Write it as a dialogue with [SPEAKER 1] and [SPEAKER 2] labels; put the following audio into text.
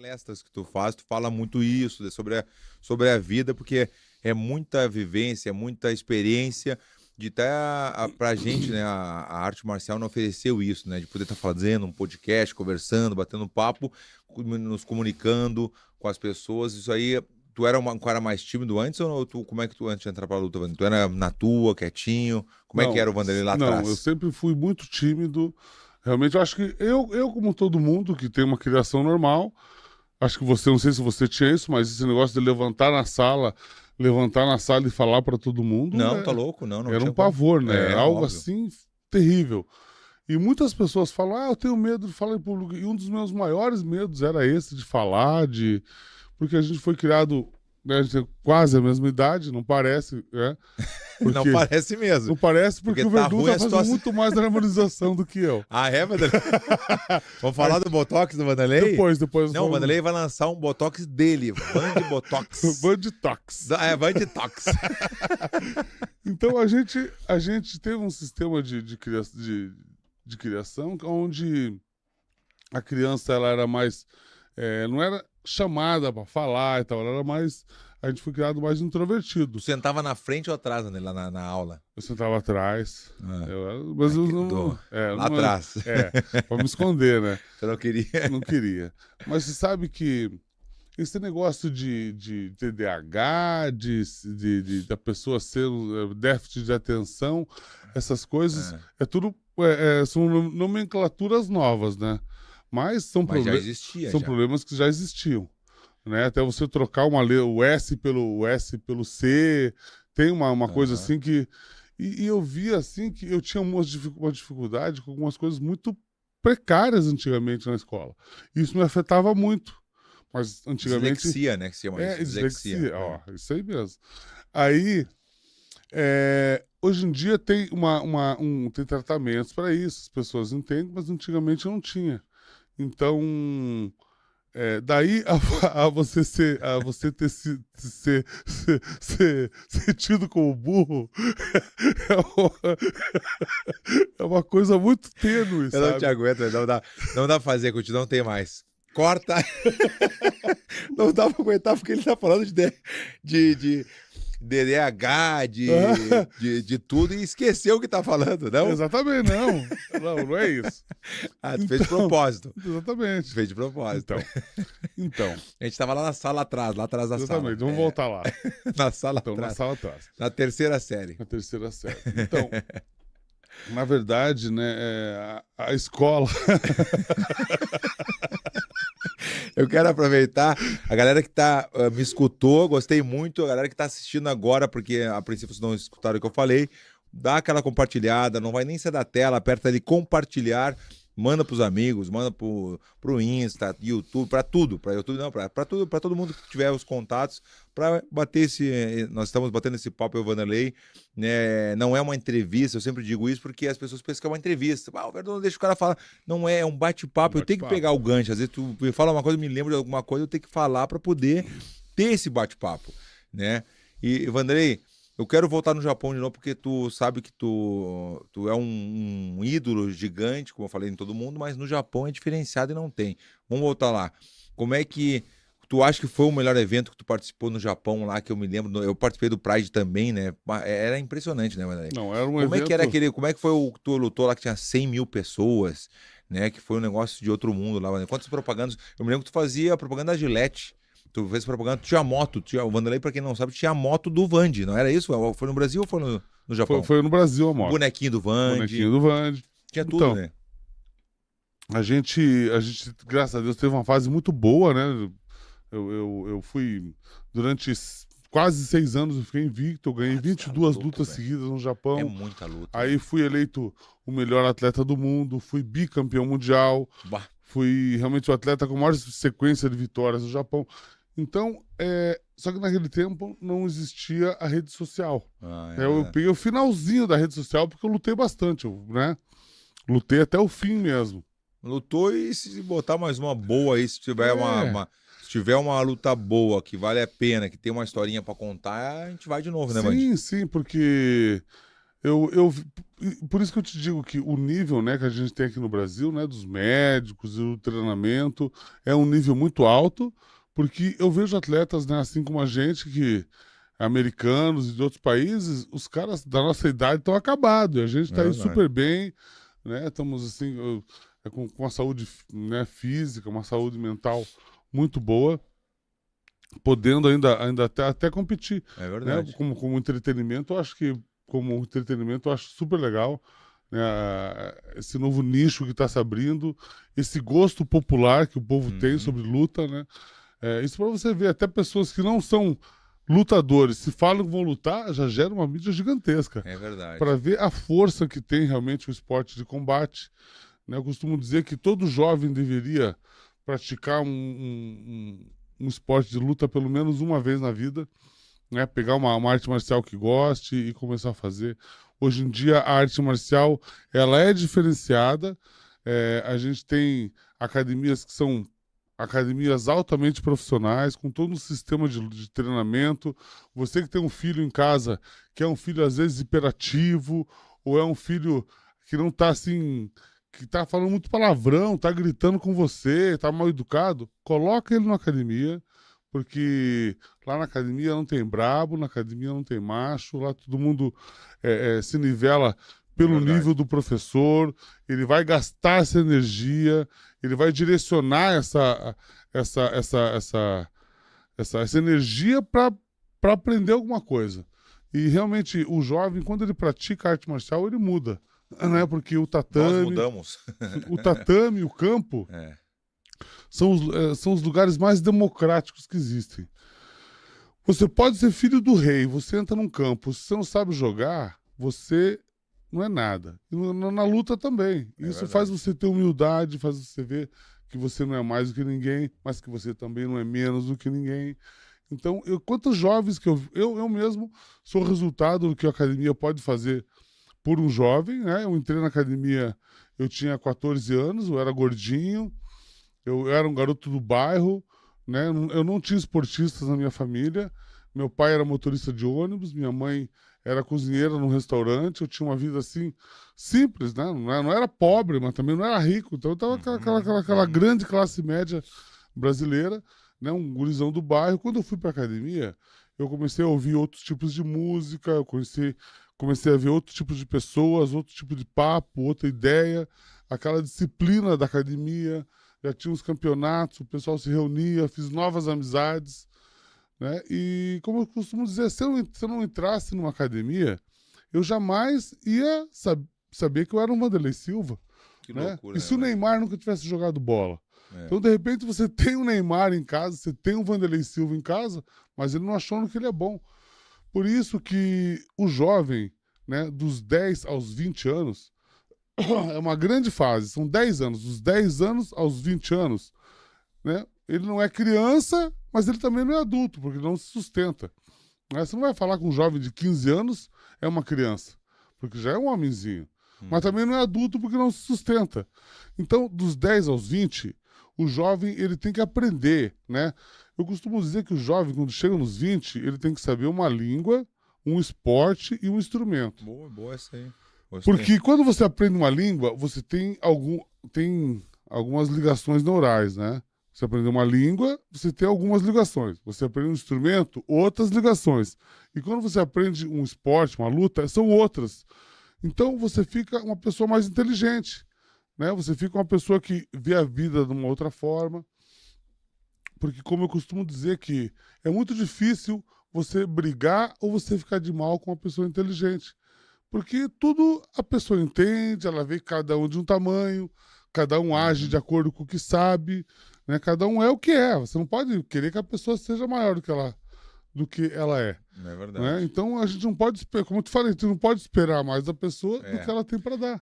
[SPEAKER 1] palestras que tu faz, tu fala muito isso, sobre a vida, porque é muita vivência, é muita experiência de estar pra gente, né, a arte marcial não ofereceu isso, né, de poder estar fazendo um podcast, conversando, batendo papo, nos comunicando com as pessoas. Isso aí, tu era um cara mais tímido antes ou como é que tu antes de entrar pra luta, Vanderlei? Tu era na tua, quietinho? Como é que
[SPEAKER 2] Não,
[SPEAKER 1] era o Vanderlei lá
[SPEAKER 2] não, eu
[SPEAKER 1] atrás?
[SPEAKER 2] sempre fui muito tímido. Realmente, eu acho que eu, como todo mundo que tem uma criação normal, acho que você, não sei se você tinha isso, mas esse negócio de levantar na sala e falar para todo mundo,
[SPEAKER 1] Não, tá louco? Não, não
[SPEAKER 2] era um
[SPEAKER 1] tinha como.
[SPEAKER 2] pavor, né? Era
[SPEAKER 1] É,
[SPEAKER 2] algo
[SPEAKER 1] óbvio.
[SPEAKER 2] assim terrível. E muitas pessoas falam, eu tenho medo de falar em público. E um dos meus maiores medos era esse de falar, porque a gente foi criado, né, a gente tem quase a mesma idade, não parece, né?
[SPEAKER 1] Não
[SPEAKER 2] Porque
[SPEAKER 1] parece mesmo.
[SPEAKER 2] não parece porque
[SPEAKER 1] Porque
[SPEAKER 2] o
[SPEAKER 1] tá
[SPEAKER 2] Verdun
[SPEAKER 1] ruim
[SPEAKER 2] tá
[SPEAKER 1] a
[SPEAKER 2] fazendo
[SPEAKER 1] situação.
[SPEAKER 2] muito mais harmonização do que eu.
[SPEAKER 1] Ah, é, Vanderlei? Vamos
[SPEAKER 2] Aí,
[SPEAKER 1] falar do Botox do Vanderlei?
[SPEAKER 2] depois
[SPEAKER 1] Não, o
[SPEAKER 2] falando
[SPEAKER 1] Vanderlei vai lançar um Botox dele, Vand Botox.
[SPEAKER 2] Banditox.
[SPEAKER 1] É, Vand Tox.
[SPEAKER 2] Então a gente teve um sistema de criação onde a criança ela era mais não era chamada para falar e tal, ela era mais a gente foi criado mais
[SPEAKER 1] Tu
[SPEAKER 2] introvertido.
[SPEAKER 1] sentava na frente ou atrás, Vanderlei, lá na aula?
[SPEAKER 2] Eu sentava atrás,
[SPEAKER 1] Ah,
[SPEAKER 2] mas eu
[SPEAKER 1] lá atrás.
[SPEAKER 2] para me esconder, né?
[SPEAKER 1] Você não queria?
[SPEAKER 2] Não queria. Mas você sabe que esse negócio de TDAH, da pessoa ser déficit de atenção, essas coisas,
[SPEAKER 1] Ah,
[SPEAKER 2] é tudo, são nomenclaturas novas, né? Mas
[SPEAKER 1] mas já existia,
[SPEAKER 2] são
[SPEAKER 1] já.
[SPEAKER 2] problemas que já existiam, né? Até você trocar o o S pelo C, tem uma coisa
[SPEAKER 1] Aham.
[SPEAKER 2] assim que... E eu via assim que eu tinha uma dificuldade com algumas coisas muito precárias antigamente na escola. Isso me afetava muito. Mas antigamente
[SPEAKER 1] Dislexia, né, que se chama isso. Dislexia.
[SPEAKER 2] dislexia, ó, isso aí mesmo. Aí, hoje em dia tem tratamentos para isso, as pessoas entendem, mas antigamente não tinha. Então, daí a você ter ser tido como burro é uma coisa muito tênue,
[SPEAKER 1] Eu não te
[SPEAKER 2] sabe?
[SPEAKER 1] aguento, não dá pra fazer, contigo, não tem mais. Corta! Não dá pra aguentar porque ele tá falando de DDH, de tudo e esqueceu o que tá falando, não?
[SPEAKER 2] Exatamente, não. Não é isso.
[SPEAKER 1] Ah, tu fez de
[SPEAKER 2] Então,
[SPEAKER 1] propósito. Tu
[SPEAKER 2] exatamente.
[SPEAKER 1] fez de propósito.
[SPEAKER 2] Então,
[SPEAKER 1] A gente tava lá na sala atrás, lá atrás da sala.
[SPEAKER 2] exatamente. Vamos voltar lá.
[SPEAKER 1] Na sala
[SPEAKER 2] Então, na
[SPEAKER 1] atrás.
[SPEAKER 2] sala atrás,
[SPEAKER 1] Na terceira série.
[SPEAKER 2] na terceira série. Então, na verdade, né, a escola.
[SPEAKER 1] Eu quero aproveitar a galera que me escutou, gostei muito, a galera que tá assistindo agora, porque a princípio vocês não escutaram o que eu falei, dá aquela compartilhada, não vai nem ser da tela, aperta ali compartilhar, manda pros amigos, manda pro Insta, YouTube, pra tudo, pra YouTube não, pra tudo, pra todo mundo que tiver os contatos, pra bater nós estamos batendo esse papo, eu e o Vanderlei, né, não é uma entrevista, eu sempre digo isso porque as pessoas pensam que é uma entrevista, o Verdun deixa o cara falar, não é, é um bate-papo, eu tenho que pegar o gancho, às vezes tu me fala uma coisa, eu me lembro de alguma coisa, eu tenho que falar pra poder ter esse bate-papo, né, e Vanderlei, eu quero voltar no Japão de novo, porque tu sabe que tu é um ídolo gigante, como eu falei em todo mundo, mas no Japão é diferenciado e não tem. Vamos voltar lá. Como é que tu acha que foi o melhor evento que tu participou no Japão lá, que eu me lembro? Eu participei do Pride também, né? Era impressionante, né, Vanderlei?
[SPEAKER 2] Não, era um
[SPEAKER 1] Como é que era
[SPEAKER 2] evento.
[SPEAKER 1] aquele. Como é que foi o que tu lutou lá que tinha 100 mil pessoas, né? Que foi um negócio de outro mundo lá, Vanderlei. Quantas propagandas? Eu me lembro que tu fazia propaganda da Gillette. Tu fez propaganda, tu tinha moto, o Vanderlei, pra quem não sabe, tinha a moto do Vand, não era isso? Foi no Brasil ou foi no Japão?
[SPEAKER 2] Foi no Brasil a
[SPEAKER 1] O
[SPEAKER 2] moto.
[SPEAKER 1] bonequinho do Vand,
[SPEAKER 2] Bonequinho do Vand.
[SPEAKER 1] tinha tudo,
[SPEAKER 2] Então,
[SPEAKER 1] né?
[SPEAKER 2] a gente, graças a Deus, teve uma fase muito boa, né? Eu fui, durante quase 6 anos, eu fiquei invicto, eu ganhei
[SPEAKER 1] Ah, tu tá
[SPEAKER 2] 22
[SPEAKER 1] louco,
[SPEAKER 2] lutas
[SPEAKER 1] velho.
[SPEAKER 2] seguidas no
[SPEAKER 1] É
[SPEAKER 2] Japão.
[SPEAKER 1] muita luta.
[SPEAKER 2] Aí fui eleito o melhor atleta do mundo, fui bicampeão mundial,
[SPEAKER 1] Bah.
[SPEAKER 2] fui realmente o atleta com maior sequência de vitórias no Japão. Então, só que naquele tempo não existia a rede social.
[SPEAKER 1] Ah,
[SPEAKER 2] Eu peguei o finalzinho da rede social porque eu lutei bastante, né? Lutei até o fim mesmo.
[SPEAKER 1] Lutou e se botar mais uma boa aí, se tiver
[SPEAKER 2] É,
[SPEAKER 1] se tiver uma luta boa, que vale a pena, que tem uma historinha pra contar, a gente vai de novo, né, Vand?
[SPEAKER 2] sim, porque eu, por isso que eu te digo que o nível, né, que a gente tem aqui no Brasil, né, dos médicos e do treinamento, é um nível muito alto, porque eu vejo atletas, né, assim como a gente, que americanos e de outros países, os caras da nossa idade estão acabados, e a gente
[SPEAKER 1] É
[SPEAKER 2] está aí
[SPEAKER 1] verdade.
[SPEAKER 2] super bem, né, estamos assim, com uma saúde, né, física, uma saúde mental muito boa, podendo ainda até competir,
[SPEAKER 1] É
[SPEAKER 2] né?
[SPEAKER 1] verdade.
[SPEAKER 2] Como entretenimento, eu acho que como entretenimento eu acho super legal, né? Esse novo nicho que está se abrindo, esse gosto popular que o povo tem
[SPEAKER 1] Uhum.
[SPEAKER 2] sobre luta, né? Isso para você ver, até pessoas que não são lutadores, se falam que vão lutar, já gera uma mídia gigantesca
[SPEAKER 1] É verdade.
[SPEAKER 2] para ver a força que tem realmente o esporte de combate, né? Eu costumo dizer que todo jovem deveria praticar um esporte de luta pelo menos uma vez na vida, né? Pegar uma arte marcial que goste e começar a fazer. Hoje em dia, a arte marcial ela é diferenciada. A gente tem academias que são academias altamente profissionais, com todo um sistema de treinamento. Você que tem um filho em casa, que é um filho às vezes hiperativo, ou é um filho que não está assim, que está falando muito palavrão, está gritando com você, está mal educado, coloca ele na academia, porque lá na academia não tem brabo, na academia não tem macho, lá todo mundo se nivela
[SPEAKER 1] É
[SPEAKER 2] pelo
[SPEAKER 1] verdade.
[SPEAKER 2] nível do professor, ele vai gastar essa energia, ele vai direcionar essa, essa, essa, essa energia para aprender alguma coisa. E realmente o jovem, quando ele pratica arte marcial, ele muda, né? Porque
[SPEAKER 1] Nós mudamos.
[SPEAKER 2] o tatame, o campo,
[SPEAKER 1] É,
[SPEAKER 2] são os lugares mais democráticos que existem. Você pode ser filho do rei, você entra num campo, se você não sabe jogar, você não é nada. E na luta também.
[SPEAKER 1] é
[SPEAKER 2] Isso faz
[SPEAKER 1] verdade.
[SPEAKER 2] você ter humildade, faz você ver que você não é mais do que ninguém, mas que você também não é menos do que ninguém. Então, quantos jovens que eu mesmo sou resultado do que a academia pode fazer por um jovem, né? Eu entrei na academia, eu tinha 14 anos, eu era gordinho, eu era um garoto do bairro, né? Eu não tinha esportistas na minha família. Meu pai era motorista de ônibus, minha mãe era cozinheira num restaurante. Eu tinha uma vida assim simples, né? Não era pobre, mas também não era rico. Então eu tava aquela
[SPEAKER 1] Uhum.
[SPEAKER 2] grande classe média brasileira, né? Um gurizão do bairro. Quando eu fui para academia, eu comecei a ouvir outros tipos de música, comecei a ver outros tipos de pessoas, outro tipo de papo, outra ideia, aquela disciplina da academia, já tinha uns campeonatos, o pessoal se reunia, fiz novas amizades, né? E como eu costumo dizer, se eu não entrasse numa academia, eu jamais ia saber que eu era um Vanderlei Silva,
[SPEAKER 1] Que
[SPEAKER 2] né?
[SPEAKER 1] loucura,
[SPEAKER 2] E
[SPEAKER 1] né,
[SPEAKER 2] se o
[SPEAKER 1] velho?
[SPEAKER 2] Neymar nunca tivesse jogado bola?
[SPEAKER 1] É,
[SPEAKER 2] Então, de repente, você tem um Neymar em casa, você tem um Vanderlei Silva em casa, mas ele não achou no que ele é bom. Por isso que o jovem, né, dos 10 aos 20 anos, é uma grande fase, são 10 anos, dos 10 anos aos 20 anos, né? Ele não é criança, mas ele também não é adulto, porque ele não se sustenta, né? Você não vai falar com um jovem de 15 anos é uma criança, porque já é um homenzinho. Mas
[SPEAKER 1] uhum.
[SPEAKER 2] também não é adulto porque não se sustenta. Então, dos 10 aos 20, o jovem ele tem que aprender, né? Eu costumo dizer que o jovem, quando chega nos 20, ele tem que saber uma língua, um esporte e um instrumento.
[SPEAKER 1] Boa, boa essa aí. Gostei.
[SPEAKER 2] Porque quando você aprende uma língua, você tem algumas ligações neurais, né? Você aprende uma língua, você tem algumas ligações. Você aprende um instrumento, outras ligações. E quando você aprende um esporte, uma luta, são outras. Então você fica uma pessoa mais inteligente, né? Você fica uma pessoa que vê a vida de uma outra forma. Porque, como eu costumo dizer, que é muito difícil você brigar ou você ficar de mal com uma pessoa inteligente. Porque tudo a pessoa entende, ela vê cada um de um tamanho, cada um age de
[SPEAKER 1] Uhum.
[SPEAKER 2] acordo com o que sabe, né? Cada um é o que é. Você não pode querer que a pessoa seja maior do que ela é,
[SPEAKER 1] É
[SPEAKER 2] né?
[SPEAKER 1] verdade.
[SPEAKER 2] Então a gente não pode esperar, como eu te falei, a gente não pode esperar mais da pessoa do que
[SPEAKER 1] É.
[SPEAKER 2] ela tem para dar.